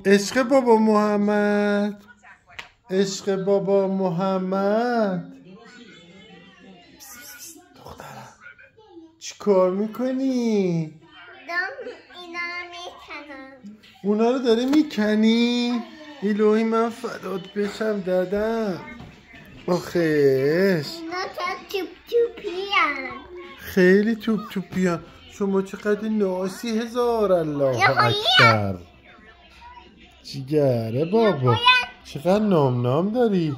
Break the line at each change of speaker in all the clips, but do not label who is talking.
عشق بابا محمد، عشق بابا محمد. دخترم چی کار میکنی؟
اینا رو میکنم.
اونا رو داری میکنی؟ الهی من فدات بشم دادم. آخش
اینا توپ توپیان.
خیلی توپ توپیان. شما چقدر ناسی. هزار الله اکبر. جیگره بابا، چقدر نام داری.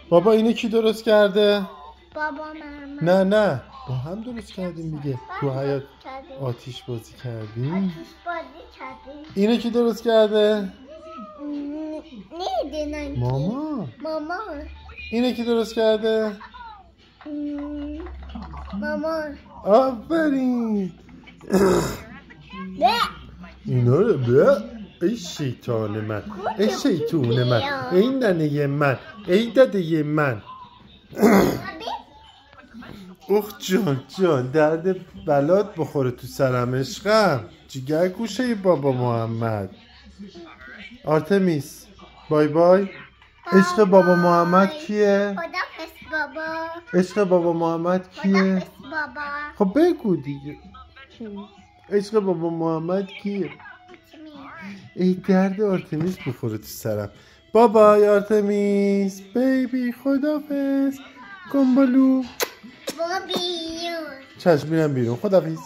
بابا اینو کی درست کرده؟
بابا ماما.
نه با هم درست کردیم دیگه. تو حیاط آتیش بازی کردیم. اینو کی درست کرده؟
نمیدونم.
ماما. اینو کی درست کرده؟
ماما.
آفرین. اینا رو به ای شیطان من، ای شیطون من، ای ننه من، ای داده من. اوه جان درد بلات بخوره تو سرم عشقم. جیگر گوشه بابا محمد. آرتمیس بای بای. عشق بابا محمد کیه؟
خدافظ بابا.
عشق بابا محمد کیه؟
بابا.
خب بگو دیگه. عشق بابا محمد کیه؟ ای درد آرتمیس بخوره تو سرم. بابای آرتمیس بیبی. خدافظ گنبالو.
برو بیرون.
چشم میرم بیرون. خدافظ.